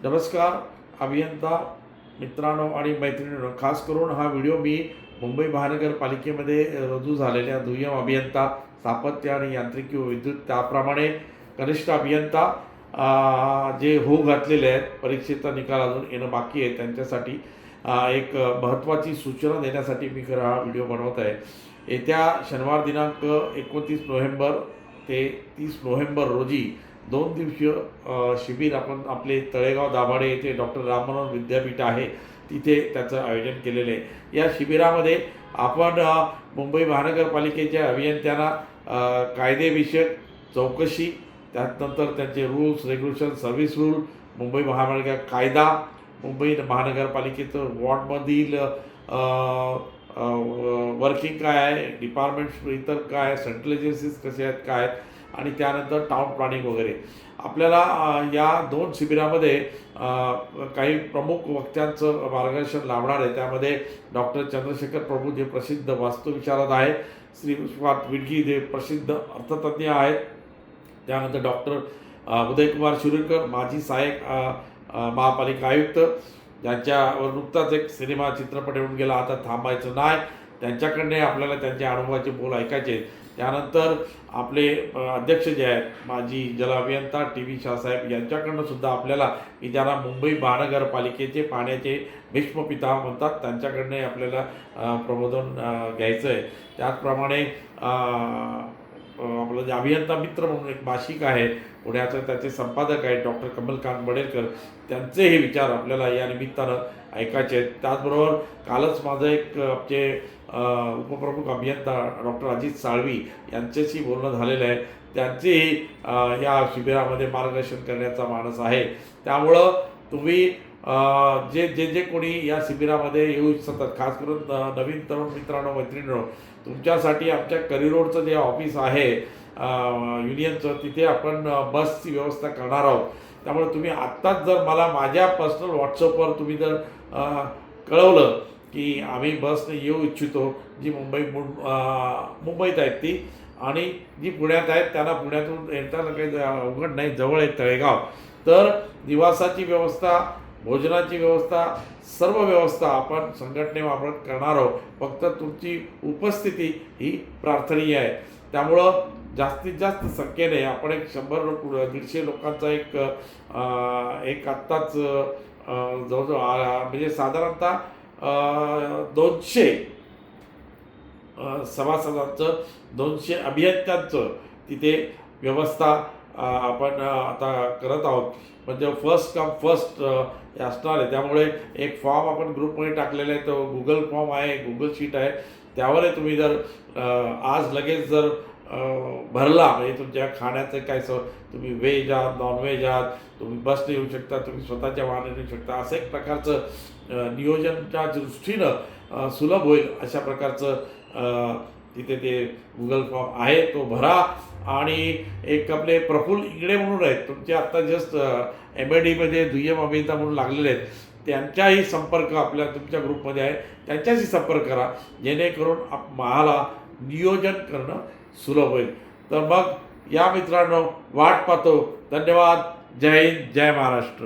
नमस्कार अभियंता मित्रांनो आणि मैत्रिणींनो, खास करून हा व्हिडिओ मी मुंबई महानगरपालिकेमध्ये रुजू झालेल्या दुय्यम अभियंता, स्थापत्य आणि यांत्रिकी व विद्युत, त्याप्रमाणे कनिष्ठ अभियंता जे होऊ घातलेले आहेत, परीक्षेचा निकाल अजून येणं बाकी आहे, त्यांच्यासाठी एक महत्त्वाची सूचना देण्यासाठी मी खरं हा व्हिडिओ बनवत आहे. येत्या शनिवार दिनांक 29 नोव्हेंबर ते 30 नोव्हेंबर रोजी 2 दिवसीय शिबिर आपण आपले तळेगाव दाभाडे येथे डॉक्टर राम मनोहर विद्यापीठ आहे तिथे त्याचं आयोजन केलेलं आहे. या शिबिरामध्ये आपण मुंबई महानगरपालिकेच्या अभियंत्यांना कायदेविषयक चौकशी, त्यानंतर त्यांचे rules regulation, service rule, Mumbai महानगर कायदा, मुंबई महानगरपालिकेचं वॉर्डमधील वर्किंग काय आहे, डिपार्टमेंट्स इतर काय, सेंट्रल एजन्सीज कसे आहेत काय आहेत, आणि त्यानंतर टाउन प्लॅनिंग वगैरे. आपल्याला या 2 शिबिरामध्ये काही प्रमुख वक्त्यांचं मार्गदर्शन लाभणार आहे. त्यामध्ये डॉक्टर चंद्रशेखर प्रभू जे प्रसिद्ध वास्तुविशारद आहेत, श्रीपाद विडगी जे प्रसिद्ध अर्थतज्ज्ञ आहेत, त्यानंतर डॉक्टर उदयकुमार शिरूरकर माजी सहाय्यक महापालिका आयुक्त, ज्यांच्यावर नुकताच एक सिनेमा चित्रपट येऊन गेला आता थांबायचं नाही, त्यांच्याकडने आपल्याला त्यांच्या अनुभवाचे बोल ऐकायचे. त्यानंतर आपले अध्यक्ष जे आहेत माजी जल अभियंता TV शाहसाहेब, यांच्याकडनं सुद्धा आपल्याला, की ज्यांना मुंबई महानगरपालिकेचे पाण्याचे भीष्मपिता म्हणतात, त्यांच्याकडनं आपल्याला प्रबोधन घ्यायचं आहे. त्याचप्रमाणे आपलं जे अभियंता मित्र म्हणून एक मासिक आहे पुण्याचं, त्याचे संपादक आहेत डॉक्टर कमलकांत बडेलकर, त्यांचेही विचार आपल्याला या निमित्तानं ऐकायचे आहेत. त्याचबरोबर कालच माझं एक आमचे उपप्रमुख अभियंता डॉक्टर अजित साळवी यांच्याशी बोलणं झालेलं आहे. त्यांचेही या शिबिरामध्ये मार्गदर्शन करण्याचा मानस आहे. त्यामुळं तुम्ही जे कोणी या शिबिरामध्ये येऊ इच्छितात, खास करून नवीन तरुण मित्रांनो मैत्रिणींनो, तुमच्यासाठी आमच्या करी रोडचं जे ऑफिस आहे युनियनचं, तिथे आपण बसची व्यवस्था करणार आहोत. त्यामुळे तुम्ही आत्ताच जर मला माझ्या पर्सनल व्हॉट्सअपवर तुम्ही जर कळवलं की आम्ही बसने येऊ इच्छितो, जी मुंबईत आहेत ती, आणि जी पुण्यात आहेत त्यांना पुण्यातून येताना काही अवघड नाही, जवळ आहे तळेगाव, तर निवासाची व्यवस्था, भोजनाची व्यवस्था, सर्व व्यवस्था आपण संघटनेमार्फत करणार आहोत. फक्त तुमची उपस्थिती ही प्रार्थनीय आहे. त्यामुळं जास्तीत जास्त संख्येने आपण एक 100-150 लोकांचा एक आत्ताच जवळजवळ म्हणजे साधारणतः 200 सभासदांचं, 200 अभियंत्यांचं तिथे व्यवस्था आपण आता करत आहोत. म्हणजे फर्स्ट कम फर्स्ट असणार आहे. त्यामुळे एक फॉर्म आपण ग्रुपमध्ये टाकलेला आहे, तो गुगल फॉर्म आहे, गुगल शीट आहे, त्यावर तुम्ही जर आज लगेच जर भरला, म्हणजे तुमच्या खाण्याचं काय तुम्ही व्हेज आहात, नॉनव्हेज आहात, तुम्ही बसने येऊ शकता, तुम्ही स्वतःच्या वाहनाने येऊ शकता, असं एक प्रकारचं नियोजनच्या दृष्टीनं सुलभ होईल अशा प्रकारचं तिथे ते गुगल फॉर्म आहे, तो भरा. आणि एक आपले प्रफुल्ल इंगडे म्हणून आहेत, तुमचे आत्ता जस्ट MADमध्ये दुय्यम अभियंता म्हणून लागलेले आहेत, त्यांच्याही संपर्क आपल्या तुमच्या ग्रुपमध्ये आहे, त्यांच्याशी संपर्क करा, जेणेकरून मला नियोजन करणं सुलभ होईल. तर मग या मित्रांनो, वाट पाहतो. धन्यवाद. जय हिंद, जय महाराष्ट्र.